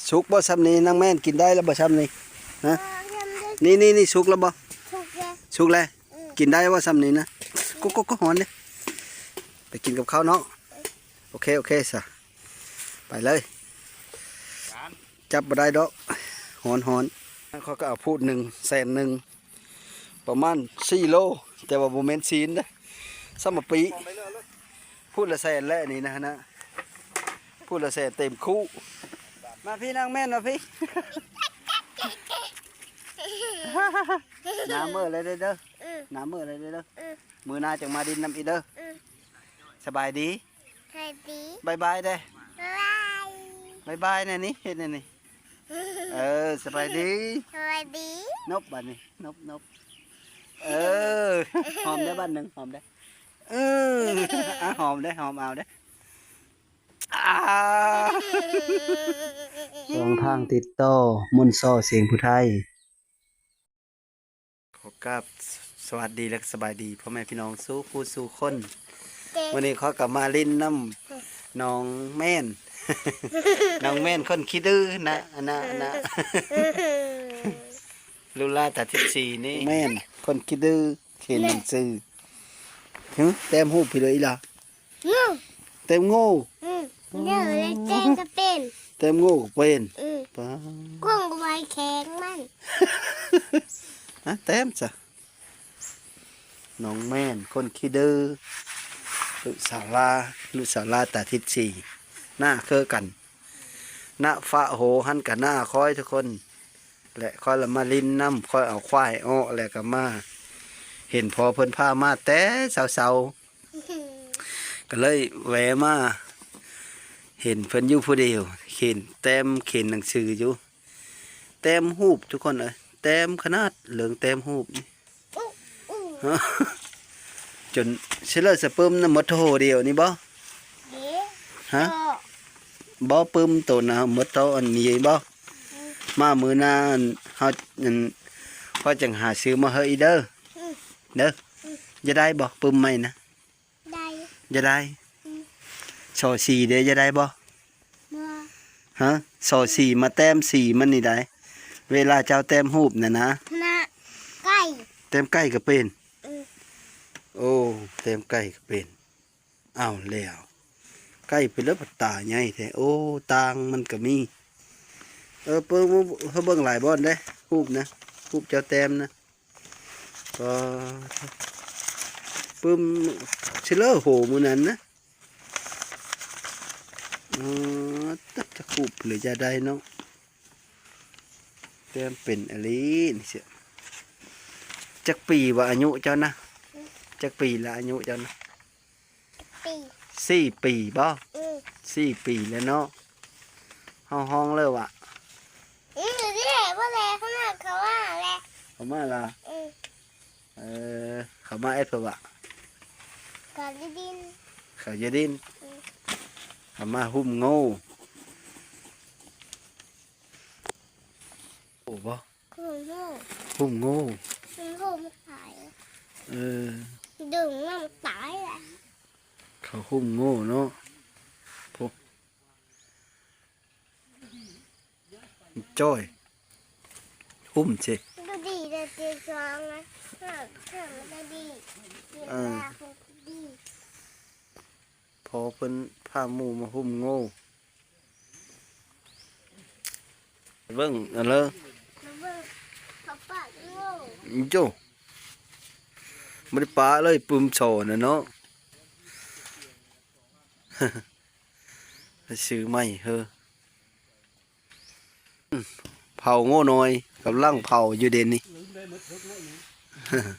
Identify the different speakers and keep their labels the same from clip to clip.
Speaker 1: สุกบ่ซ้ำนี้นางแม่นกินได้แล้วบ่ซ้ำนี้ฮะนี่สุกแล้วบ่สุกแล้วกินได้ว่าซ้ำนี้นะก็หอนเนี่ยไปกินกับข้าวเนาะโอเคสะไปเลยจับบ่ได้ดอกหอนเขาก็เอาพูด100,000ประมาณ4 โลแต่ว่าโมเมนต์ซีนนะสมปีพูดละ100,000แล้วนี่นะพูดละ100,000เต็มคู่มาพี่นางแม่นมาพี่ น้ำมือเลยเด้อน้ำมือเลยเด้อมือหน้าจังมาดินน้ำอีเด้อสบายดีบายบายเด้บายบายเนี่ยนี่เห็นนี่สบายดีนบบ้านนี่นบหอมได้บ้านหนึ่งหอมได้หอมได้หอมเอาได้สองทางติดต่อมุนซ่อเสียงผู้ไทยขอกราบสวัสดีและสบายดีพ่อแม่พี่น้องสู้ผู้สู้คนวันนี้เขากลับมาลิ้นน้ำน้องแม่น น้องแม่นคนขี้ดื้อนะลูลาตัด14นี่แม่นคนขี้ดื้อเขียนหนังสือเต็มหูพี่เลยล่ะเต็มโง่
Speaker 2: เต็มก็เป็น
Speaker 1: เต็มโง่เป็นป้า
Speaker 2: กุ้งใบแข็งมัน
Speaker 1: เต็มจ้ะน้องแม่นคนขี้ดื้อลูกสาวลาตัด14หน้าเคอกันหน้าฟ้าโหหันกับหน้าคอยทุกคนและคอยละมาลิ้นน้ำคอยเอาควายอ้อและกับมาเห็นพอเพิ่นพามาแต่เสาก็เลยแวะมาเห็นเพิ่นอยู่ผู้เดียวเขียนหนังสืออยู่เต็มหูปทุกคนเลยเต็มขนาดเหลืองเต็มหูปนี่จนเชลล์สะเปิมน้ำมดโถเดียวนี่บ่ฮะบ่ปึ้มตัวนะมดโตอันนี้บ่มามือหน้าเฮาพอจังหาซื้อมาเฮยเด้อจะได้บ่ปึ้มไหมนะ
Speaker 2: ได้
Speaker 1: จะได้ซอสีเด้จะได้บ่ฮะซอสีมาแต้มสีมันนี่ได้เวลาเจ้าแต้มหูบน่ะนะ
Speaker 2: ไก่
Speaker 1: แต้มไก่ก็เป็นโอ้แต้มไก่ก็เป็นอ้าวแล้วไก่เป็นแล้วตาใหญ่แท้โอ้ตางมันก็มีเพิ่งเบิ่งหลายบ่อนได้หูบนะหูบเจ้าแต้มนะก็ปึ้มเชลเลอร์โหมือนั้นนะตัดจะคูบหรือจะได้เนาะแต้มเป็นอะไรนี่เสียจักปีว่าอายุเจ้านะจักปีละอายุเจ้านะ4 ปีบ่4 ปีแล้วเนาะห้องเลยว่ะ
Speaker 2: นี่แหละว่าแหละเขาหน้าเขาว่าแหละ
Speaker 1: เขามาละเขามาเอ็ดเพื่อว่ะ
Speaker 2: เขาจะดิน
Speaker 1: เขามาหุ่มโง่โอ้บ่หุ่มโง่
Speaker 2: มันตาย
Speaker 1: ดึง
Speaker 2: มันตายแหละ
Speaker 1: เขาหุ่มโง่เนาะพบจ้อยหุ่มเจ๊
Speaker 2: ดูดีเลยเจ๊ชองนะมันดี
Speaker 1: พอเพิ่นพาหมูมาหุ่มโง่เบิ่งอะไร
Speaker 2: เขาปะโง่
Speaker 1: โจ้ไม่ได้ปลาเลยปุ่มโฉนะเนาะซื้อไม่เผาโง่น้อยกับล่างเผาอยู่เด่นนี่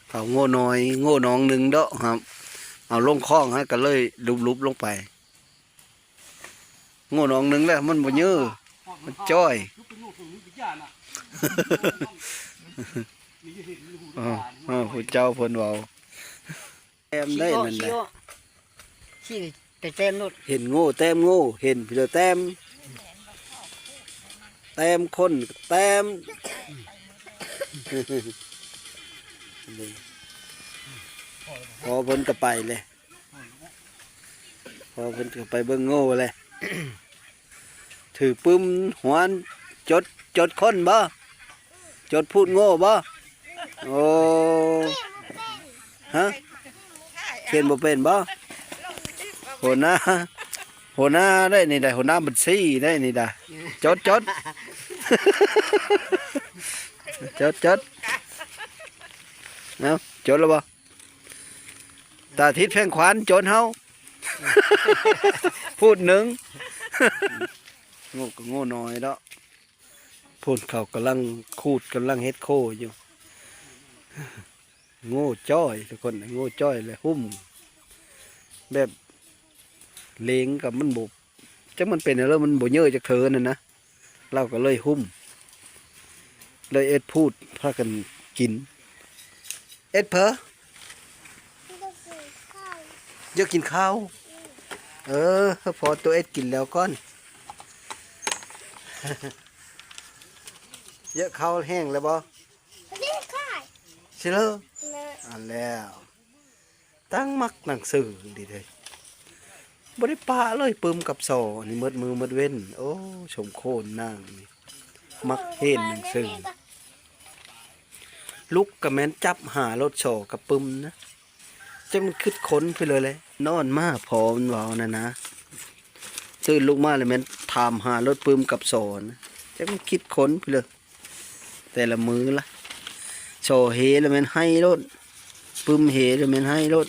Speaker 1: เผาโง่น้อยโง่น้องหนึ่งเด้อครับเอาลงคล้องให้ก็เลยลุบลงไปโง่น้องหนึ่งแล้วมันบ่เยอะมันจ้อยผู้เจ้าเพิ่นเว้าแต้มได้นั่นแหละ
Speaker 3: ขี้แต่เต็มนุด
Speaker 1: เห็นโง่แต้มโง่เห็นพี่แต้มคนแต้มพอเพิ่นก็ไปเลยพอเพิ่นก็ไปเบิ่งโง่เลย ถ ถือปึ้มหวนจดคนบ่จดพูดโง่บ่โอ้ฮะเขียนบ่เป็นบ่หัวหน้าได้นี่ได้หัวหน้าบัญชีได้นี่ได้จดจดเอาจดแล้วบ่ตาทิศแพงขวานจดเฮา พูดหนึ่ง โง่ก็โง่น้อยแล้วพูดเขากำลังคูดกำลังเฮ็ดโคอยู่ โง่จ้อยทุกคนโง่จ้อยเลยหุ้มแบบเลี้ยงกับมันบุบจังมันเป็นอะไรมันบ่เยอะจากเธอน่ะนะเราก็เลยหุ้มเลยเอ็ดพูดพากันกินเอ็ดเพอ
Speaker 2: ก็คือข้าว
Speaker 1: เยอะกินข้าวพอตัวเอ็ดกินแล้วก่อน เยอะข้าวแห้งแล้วบ่
Speaker 2: เรียกข้าว
Speaker 1: ใช่เลย
Speaker 2: นะ
Speaker 1: อันแล้วตั้งมักหนังสือดีเลยบ่ได้ปะเลยปึมกับโซนี่มืดมือมืดเว้นโอ้ชมโคนนางนี่มักเห็นหนังสือลุกกับแม่นจับหารถโซกับปึมนะจังมันคึดค้นไปเลยนอนมาพอมันเว้านะตื่นลุกมาเลยแม่นถามหารถปึมกับโซนะจังมันคิดค้นไปเลยแต่ละมือละโซเฮแล้วแม่นให้รถปึมเฮแล้วแม่นให้รถ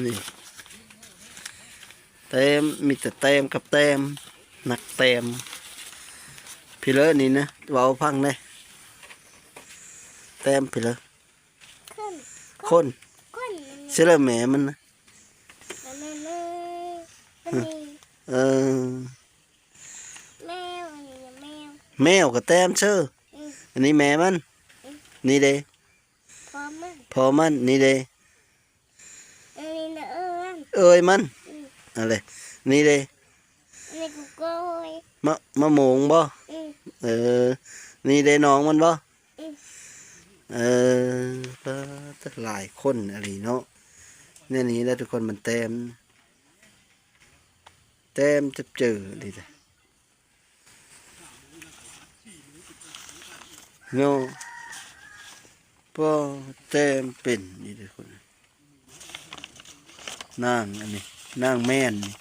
Speaker 1: นี่เต็มมีแต่เต็มกับเต็มหนักเต็มพี่เลอนี่นะเว้าพังได้เต็มพี่เลอ
Speaker 2: ขึ้น
Speaker 1: คน
Speaker 2: ขึ้น
Speaker 1: เชื่อแม่มันนะ
Speaker 2: มันมี
Speaker 1: เออ
Speaker 2: แมวอันนี้แมว
Speaker 1: แมวกับเต็มเชื่ออันนี้แม่มันนี่เด้
Speaker 2: พร้อมมั้ย
Speaker 1: พอมันนี่เด้
Speaker 2: อันนี้นะ
Speaker 1: เอ้ยมันอะไรนี่เด้
Speaker 2: อันนี้กูโก้ย
Speaker 1: มะโมงบ่ เออ นี่ได้น้องมันบ่ เออก็หลายคนอะไรเนาะเนี่ยนี้แล้วทุกคนมันเต็มจะเจอดีเลยเนาะพอเต็มเป็นนี่ทุกคนนางอันนี้นางแม่นนี่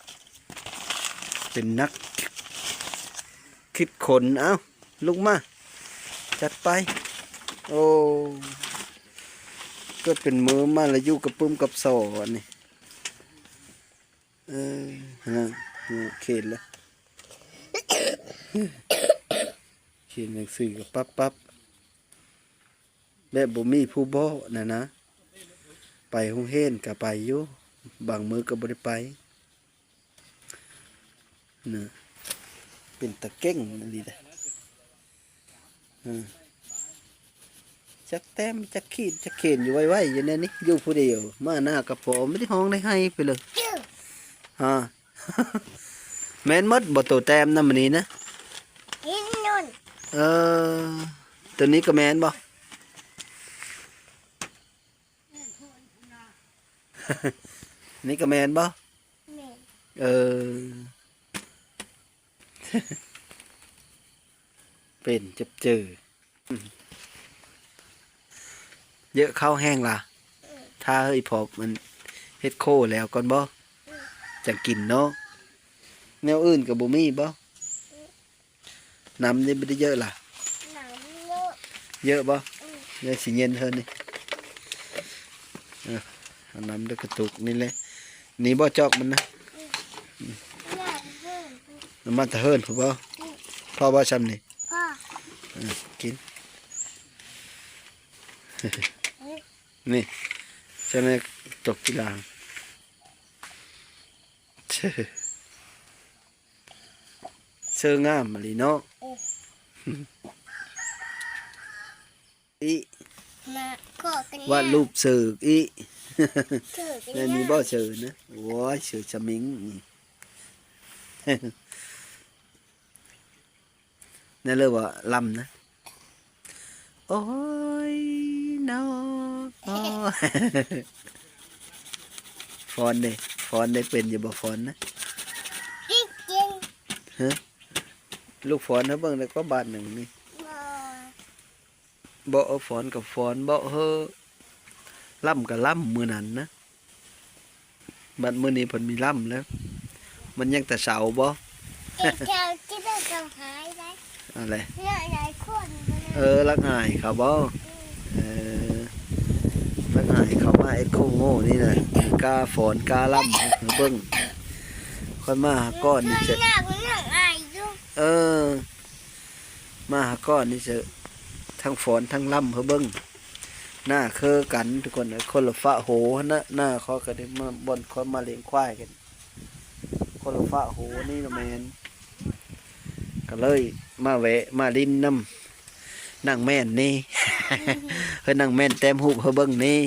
Speaker 1: เป็นนักคิดขนเอ้าลุกมาจัดไปโอ้ก็เป็นมือมาแล้วอยู่กับปุ้มกับโซ่อันนี้ฮะเขียนแล้วเขียนหนังสือกับปั๊บแบบบ่มีผู้บ่นะไปห้องเฮนก็ไปอยู่บางมือก็บ่ได้ไปนะเป็นตะเก้งนั่นดีเลยจักแต้มจักขีดจักเขียนอยู่ไว้ๆอย่างนี้นี่อยู่ผู้เดียวมาหน้ากับผมไม่ได้ห้องได้ให้ไปเลยฮะ แม่นมดบ่ตัวแต้มนั่นมันนี้นะ
Speaker 2: ยินนุ่น
Speaker 1: เออตัวนี้ก็แม่นบ่ นี่ก็แม่นบ่
Speaker 2: แม่
Speaker 1: เออ เป็นจับเจอเยอะข้าวแห้งล่ะถ้าเฮ้ยพอมันเฮ็ดโคแล้วก่อนบ่จังกินเนาะแนวอื่นกับบ่มีบ่น้ำนี่ไม่ได้เยอะล่ะ
Speaker 2: หนังเยอะ
Speaker 1: เยอะบ่เยอะสิเย็นเท่านี่เอาน้ำด้วยกระตุกนี่เลยนี่บ่จอกมันนะ
Speaker 2: ใหญ่เพิ่ม
Speaker 1: น้ำมันตะเฮินพ่อพ่อบ่ซ้ำนี่
Speaker 2: พ่อ
Speaker 1: กิน นี่ใช่ไหมตกที่ลางเสื้องามมาลีเนาะอี
Speaker 2: มาขอกัน
Speaker 1: วาดรูปเสืออี
Speaker 2: เกิดกัน
Speaker 1: นี่มีบ่เสือนะโอ้ยเสือสมิงนี่ นั่นเลยว่าลำนะโอ้ยน้อง ฟอนเด้ฟ ฟ้อนได้เป็นอยู่บ่ฟ้อนนะ
Speaker 2: จริงจริง
Speaker 1: ฮะลูกฟ้อนเฮาเบิ่งได้ก็บาทหนึ่งนี่
Speaker 2: บ่
Speaker 1: บ่เอาฟ้อนกับฟ้อนบ่เฮอล่ำกับล่ำมื้อนั้นนะบัดมื้อนี้เพิ่นมีล่ำแล้ว มันยังแต่เสาบ่
Speaker 2: เอ็งเจ้าที่ได้กำหายได้
Speaker 1: อะไร
Speaker 2: เนื้อใหญ่คนบ่นะ
Speaker 1: ลักหายเขาบ่เออลักหายเขามาไอ้โคโง่นี่น่ะกาฟ้อนกาล่ำให้เบิ่งค่อยมาหาก้อนนี่จะ
Speaker 2: หน้ามันนั่งอายอยู่
Speaker 1: เออ มาหาก้อนนี่จะทั้งฟ้อนทั้งล่ำเฮาเบิ่งหน้าคือกันทุกคนน่ะคนละฝาโหนะหน้าเขาก็ได้มาบ่อนคนมาเลี้ยงควายกัน คนละฝาโหนี่ละแมนก็เลยมาแวะมาดินน้ำนั่งแม่นนี่ เฮ้ยนั่งแม่นเต็มหูบเฮาเบิ่งนี่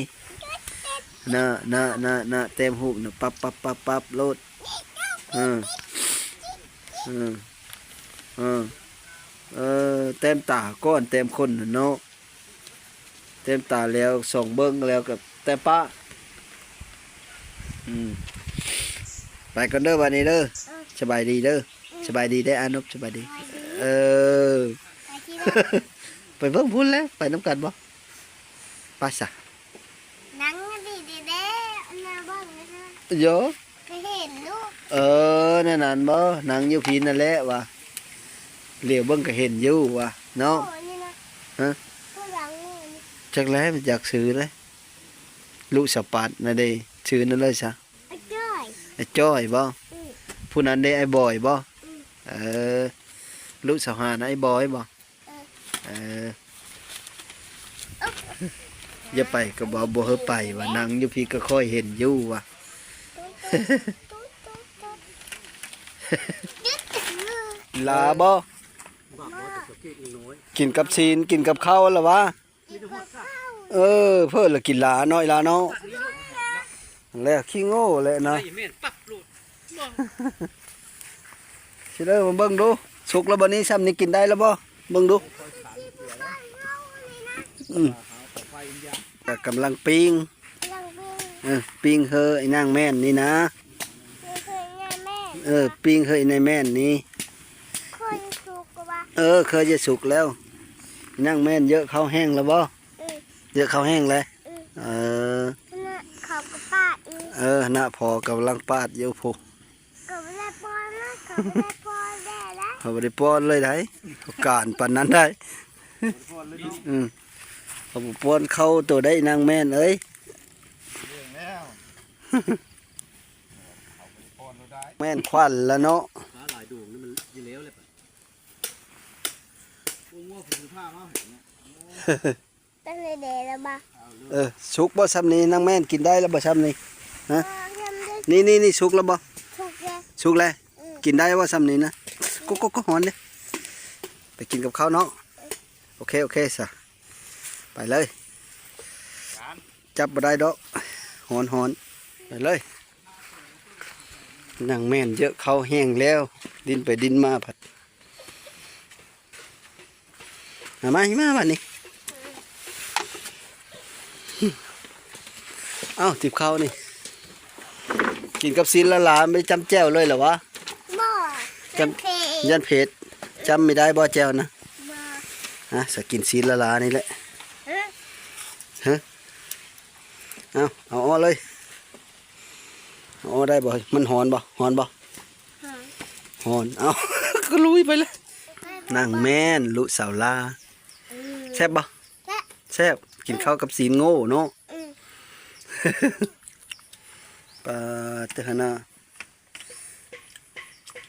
Speaker 1: น่ะเต็มหูบน่ะปั๊บโลดเออเต็มตาก้อนเต็มคนน่ะเนาะเต็มตาแล้วส่องเบิ่งแล้วกับเต็มปะไปกันเด้อวันนี้เด้อสบายดีเด้อสบายดีได้อานบสบายดี เออ
Speaker 2: ไปที่บ้าน
Speaker 1: ไปเบิ่งพุ่นแล้วไปน้ำกันบ่ไปซะ
Speaker 2: หนังดีดีเด้อันน่ะเบิ่งนะ
Speaker 1: โย
Speaker 2: ไปเห็นลูก
Speaker 1: นั่นนั่นบ่หนังอยู่พีนั่นแหละว่ะเหลียวเบิ่งก็เห็นอยู่ว่ะเนาะ
Speaker 2: โอ้นี่นะ
Speaker 1: ฮะ
Speaker 2: ผู้หลังนี่
Speaker 1: จักแล้วมันอยากซื้อเลยลูกสะปัดน่ะเด้ซื้อนั่นเลยซะ
Speaker 2: ไอ้จ้อย
Speaker 1: ไอ้จ้อยบ่
Speaker 2: อืม
Speaker 1: ผู้นั้นได้ไอ้บอยบ่
Speaker 2: อืม
Speaker 1: เออลูกสาวหานะไอ้บอยบ่เอออย่าไปก็บ่เฮอไปว่าหนังอยู่พี่ก็ค่อยเห็นอยู่ว่ะ ลาบ่กินกับซีนกินกับข้าวแล้ววะเพิ่นละกินลาน้อยลาเนาะแล้วขี้โง่แหละนะสิเด้อมาเบิ่งดูสุกแล้วบ่นี้ซ้ำนี้กินได้แล้วบ่เบิ่งดูแต่กำลังปิ้งปิ้งเฮอไอ้นางแม่นนี่นะปิ้งเฮอไอ้นายแม่นนี่เคยจะสุกแล้วนั่งแม่นเยอะข้าวแห้งแล้วบ่เยอะข้าวแห้งเลย
Speaker 2: เขาก็ป้าอีก
Speaker 1: น่ะพอกำลังปาดเยอะพวก
Speaker 2: ก็ไม่ได้ป้อนนะก็ไม่ได้ป้อนได้แล้ว
Speaker 1: เขาบ่ได้ป้อนเลยได้เขาการปานนั้นได้เขาบ่ป้อนเข้าตัวได้นางแม่นเอ้ยแม่นควันแล้วเนาะ
Speaker 3: หลายดวงนี่มันยีเลี้ยวเลยปะพวกว่าผมผ้ามาเห็นเนี่ย
Speaker 2: ตั้งแต่เด็กแล้วบ้า
Speaker 1: สุกบ่ซ้ำนี้นางแม่นกินได้แล้วบ่ซ้ำนี้ฮะ
Speaker 2: ทำได้
Speaker 1: นี่สุกแล้วบ่
Speaker 2: ทุกอย่าง
Speaker 1: สุกแล้วกินได้ว่าซ้ำนี้นะก็หอนเด้ไปกินกับข้าวเนาะโอเคซะไปเลยจับบ่ได้ดอกหอนไปเลยนางแม่นเยอะเข้าแห้งแล้วดินไปดินมาผัดมาบัดนี้เอ้าติบข้าวนี่กินกับซีนละลาไม่จำแจ้วเลยเหรอวะ
Speaker 2: บ่จำเพลง
Speaker 1: ยันเผ็ดจำไม่ได้บ่แจ้วนะ
Speaker 2: บ่
Speaker 1: สกินซีนละลานี่แหละ
Speaker 2: ฮะ
Speaker 1: เอาเลยเอาได้บ่มันหอนบ่หอนเอา ก็ลุยไปเลยนางแม่นลุสาวลาแซ่บบ่แซ่บกินข้าวกับซีนโง่เนาะปลาเตหนา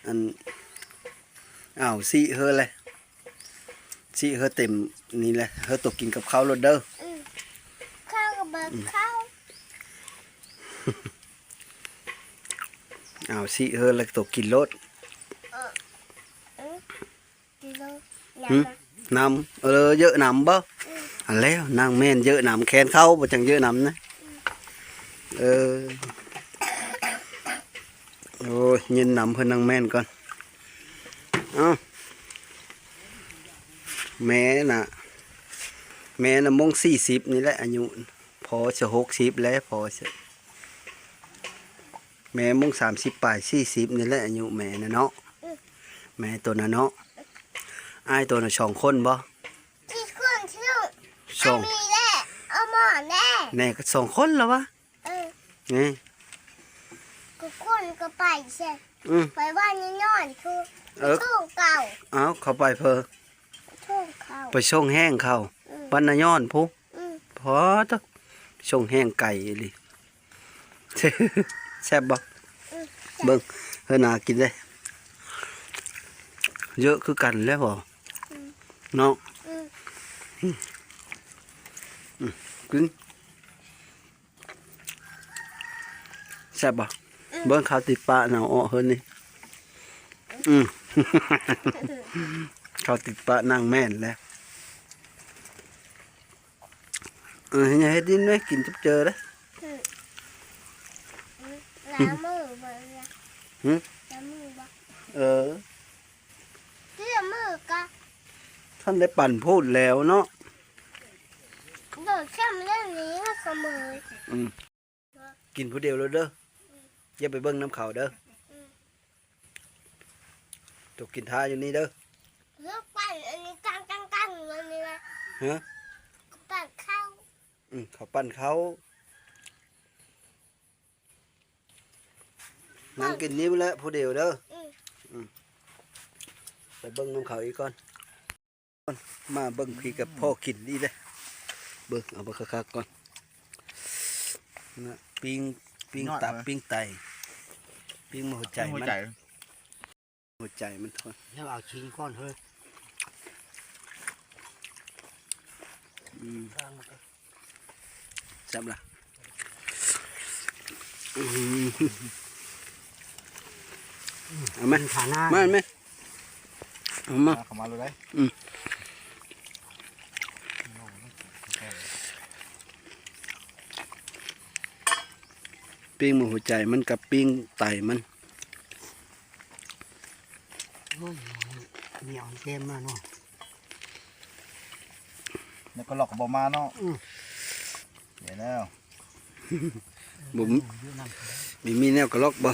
Speaker 1: อันสิเฮอเลยสิเฮอเต็มนี่แหละเฮอตกกินกับข้าวรถเด้อ
Speaker 2: ข้าวกับเบิกข้าว
Speaker 1: สิเฮอแล้วตกกินรถ
Speaker 2: กิโล
Speaker 1: น้ำเยอะน้ำบ่อันแล้วนางแม่นเยอะน้ำแคนเข้าบ่จังเยอะน้ำนะโอ้ยยินน้ำเพิ่นนางแม่นก่อนแม่น่ะมง40นี่แหละอายุพอจะ60แล้วพอจะ แม่มุง30ปลาย40นี่แหละอายุแม่น่ะเนาะแม่ตัวน่ะเนาะอ้ายตัวน่ะ2คนบ่
Speaker 2: ที่เครื่องชื่อ
Speaker 1: สอง
Speaker 2: มีแน่เอาหมอนแน่
Speaker 1: แม่ก็2คนแล้ววะ
Speaker 2: เออ
Speaker 1: นี่
Speaker 2: ก็คนก็ไปใช่
Speaker 1: อืม
Speaker 2: ไปว่านี่นอนคือ
Speaker 1: เออ
Speaker 2: ช่วงเก่า
Speaker 1: เอาเข้าไปเพิ่น
Speaker 2: ช่วงเก่า
Speaker 1: ไปส่งแห้งเขาบรรณย้อนพุ
Speaker 2: อืม
Speaker 1: พอตะส่งแห้งไก่อีหลิ แซ่บบ่เบิ่งเฮาน่ากินเลยเยอะคือกันแล้วบ่เนาะ
Speaker 2: อืม
Speaker 1: กินแซ่บบ่เบิ่งข้าวติดปลาหนาวอ้อเฮินนี่อืม ข้าวติดปลานางแม่นแล้วอย่าเฮ็ดดินไว้กินจับเจอเด้อ
Speaker 2: ล้างมือบ่เนี่ย
Speaker 1: หึ
Speaker 2: ล้างมือบ่
Speaker 1: เออ
Speaker 2: เสื้อมือก็
Speaker 1: ท่านได้ปั่นพูดแล้วเนาะ
Speaker 2: โดดข้ามเรื่องนี้ก็เสมอ
Speaker 1: กินผู้เดียวเลยเด้ออย่าไปเบิ่งน้ำเขาเด้อตกกินท่าอยู่นี่เด้อ
Speaker 2: เลือกปั่นอันนี้ตั้งอันนี้นะ
Speaker 1: ฮะ
Speaker 2: ปั่นข้าว
Speaker 1: เขาปั่นเขานั่งกินนิ้วแล้วผู้เดียวเด้อ
Speaker 2: อืม
Speaker 1: ไปเบิ่งน้ำเขาอีกก่อนมาเบิ่งพี่กับพ่อกินดีเลยเบิ่งเอาไปคักๆก่อนนะปิ้งตับปิ้งไตปิ้งหัวใจมันหัวใจมันทน
Speaker 3: แล้วเอาชิ้นก้อนเฮ้ย
Speaker 1: จับละเอาไหม
Speaker 3: ขาหน้า
Speaker 1: มาไหมเอามา
Speaker 3: เข้ามาเลยได้
Speaker 1: ปิ้งหมูหัวใจมันกับปิ้งไตมัน
Speaker 3: เหนียวเต็มมาเนาะแล้วก็หลอกบอมาเนาะเดี๋ยวแล้ว
Speaker 1: บุ๋มมีแนวกระลอกบ่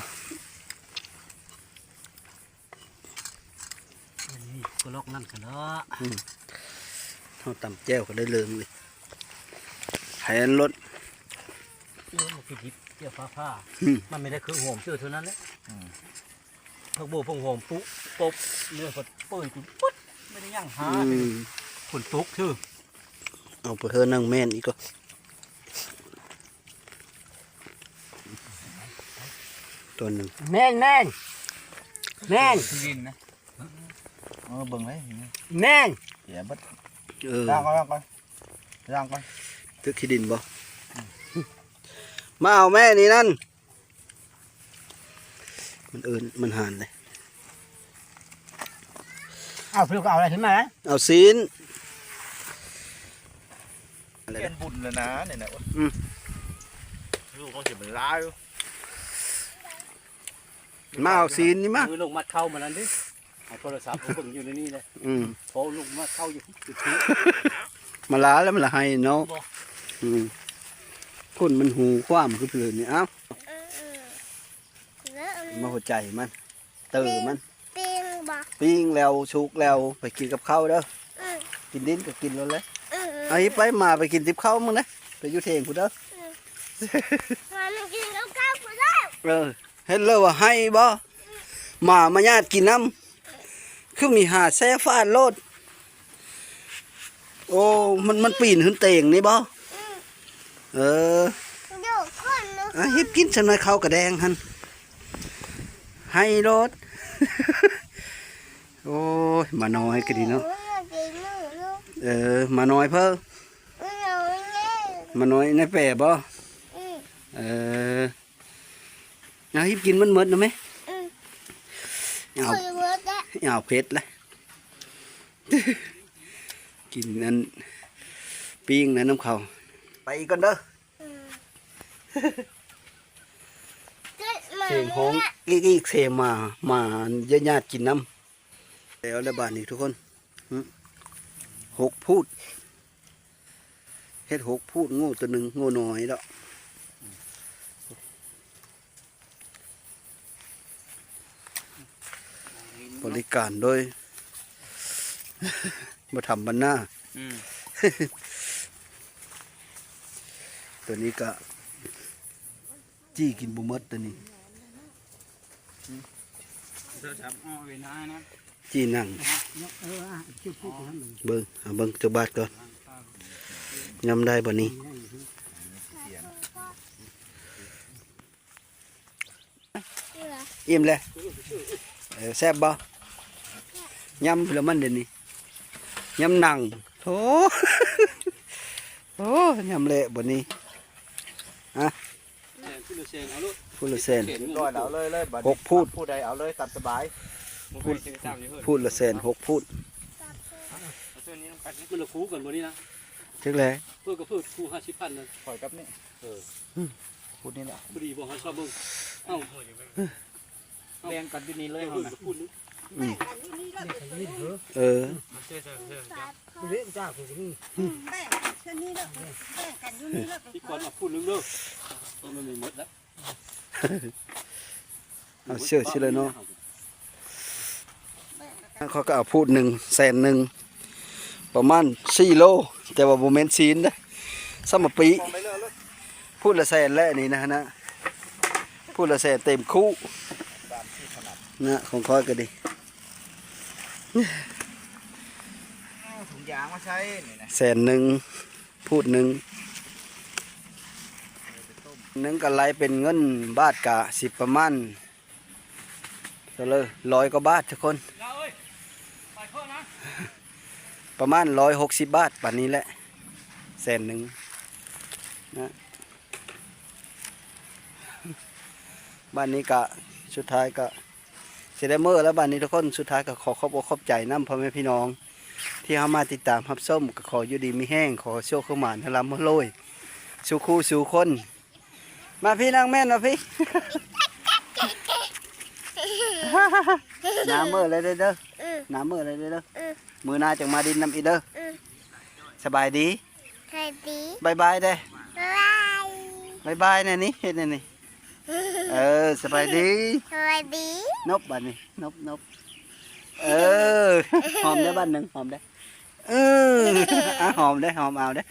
Speaker 3: ก็ลอกนั่นกันเนาะ
Speaker 1: เขาตำแจ้วก็ได้เริ่มเลยแผนรถ
Speaker 3: มันคือดิบเกี่ยวผ้ามันไม่ได้คือหอมเชื่อเท่านั้นแหละพักโบพงหอมปุ๊ปบเนื้อเปิดกูปุ๊บไม่ได้ย่างหาฝนตกชื่อ
Speaker 1: เอาไปเฮือนั่งแม่นอีกก็ตัวหนึ่ง
Speaker 3: แม่นที่ดินนะเบิ่งเลยแม่นเดี๋ยวบัด ย่างก่อน
Speaker 1: ตึกที่ดินบ่มาเอาแม่นี่นั่นมันหานเลย
Speaker 3: เอาเพื่อเอาอะไรขึ้นมา
Speaker 1: เอาซีนอะไร
Speaker 3: เป็
Speaker 1: นะ
Speaker 3: นบุญเลยนะเนี่ยนะลูกเขาเสียเป็นร้าย
Speaker 1: มาเอาซีนนี่มา
Speaker 3: ลูกมัดเข้ามานั่นดิโทรศัพท์ผมเบิ่งอยู่ในนี่เลยโทรลูกมัดเข้าอยู่จุดนี้
Speaker 1: มาล้าแล้วมันละให้เนาะคนมันหูความคือเพลินนี่เอ้า
Speaker 2: แล้วอันนี้
Speaker 1: มาหัวใจมันเตอมัน
Speaker 2: ปิ้งบ่
Speaker 1: ปิ้งแล้วชุกแล้วไปกินกับข้าวเด้อ
Speaker 2: อืม
Speaker 1: กินดินก็กินแล้วเลย
Speaker 2: อืม
Speaker 1: ไอ้ไปมาไปกินติบข้าวมึงนะไปอยู่เทงกูเด้อ
Speaker 2: มันกินข้าวกูได้
Speaker 1: เห็นเลยว่าให้บ่มาญาติกินน้ำคือมีหาแซ่ฟาดโลดโอ้มันปีนขึ้นเต่งนี่บ่เออ
Speaker 2: เดี๋ยวคนนึง
Speaker 1: เฮ็ดกินสำหรับข้าวกระแดงหันให้โลด โอ้ยมาน้อยก็ดีเนาะมาน้อยเพิ่มมาน้อยในแปรบ่เอาฮิบกินมันหมดนะไหมเอาเผ็ดเลย กินนั้นปิ้งนั้นน้ำเขาไปอีกก่อนเด้อเสียงของอีกเสียมาญาติกินน้ำแล้วแล้วบ้านนี้ทุกคน6 พูดเฮ็ด6 พูดโง่ตัวหนึ่งโง่น้อยแล้ว บริการโดย มาทำบรรณา ตัวนี้ก็จี้กินบุมดตัวนี้
Speaker 3: จะจับอ้อเวน้านะ
Speaker 1: จี้นั่ง
Speaker 3: ชื่อพูดกันนั่น
Speaker 1: เบิ้งเอาเบิ้งตัวบาดก่อนยำได้บ่นี้อิ่มเลยแซ่บบ่ยำแล้วมันเดี๋ยวนี้ยำหนังโถ โอ้ยำเละบ่นี้ฮะ
Speaker 3: พูดเสียงเอาลูก
Speaker 1: พูดละแสน
Speaker 4: ร้อยแล้วเลยบัด
Speaker 1: หกพูด
Speaker 4: ผู้ใดเอาเลยตัดสบาย
Speaker 1: พูดละแสน6พูด
Speaker 3: มันละคู่กันบ่นี้นะ
Speaker 1: ถึงแล้ว
Speaker 3: เพื่อก็เพื่อคู่50,000นั่น
Speaker 4: ข่อยกับนี่พูดนี่แหละ
Speaker 3: บ่ดีบ่หาชอบเบิ่งเอ้า
Speaker 4: แบ่งกันที่นี่เลย
Speaker 3: เอ
Speaker 4: เฮา
Speaker 3: อ
Speaker 4: นะ
Speaker 3: พูดนึง
Speaker 1: เออ
Speaker 3: เรื่องจ้าพูดนึง
Speaker 5: แบ่งเช่นนี้เด้อแบ่งกันอยู่นี่เด้อ
Speaker 3: ที่ก่อนมาพูดนึงเด้อมันไม่หมดแล้ว
Speaker 1: เอาเชื่อสิเลยเนาะเขาก็เอาพูด100,000ประมาณ4 โลแต่ว่าบ่แม่นซีนเด้อสมปีพูดละแสนแล้วนี่นะพูดละแสนเต็มคู่นะของคอยก็ดี
Speaker 4: ถุงยางมาใช้นี่นะ
Speaker 1: 100,000พูดหนึ่งก็ไหลเป็นเงินบาทกะสิประมาณเท่าเลย100 กว่าบาททุกคน
Speaker 3: เอ้ยไปข้อนะ
Speaker 1: ประมาณ160 บาทป่านนี้แหละ100,000นะบ้านนี้กะสุดท้ายก็เสร็จแล้วเมื่อแล้วบ้านนี้ทุกคนสุดท้ายก็ขอขอบอกขอบใจน้ำพ่อแม่พี่น้อง ที่เข้ามาติดตามรับส้มก็ขออยู่ดีมีแห้งขอโชคเข้ามาให้ลำให้รวยสู่คู่สู่คน มาพี่นางแม่นมาพี่ น้ำมือเลยเด้อน้ำมือเลยเด้อมือหนาจังมาดินน้ำอีเด้อสบายดี
Speaker 2: ใครดี
Speaker 1: บายบายเด้
Speaker 2: บ๊ายบาย
Speaker 1: บายบายเนี่ยนี่เห็นเนี่ยนี่สบายดี
Speaker 2: สวัสดี
Speaker 1: นบบ้านนี้นบหอมได้บ้านหนึ่งหอมได้หอมได้หอมเอาได้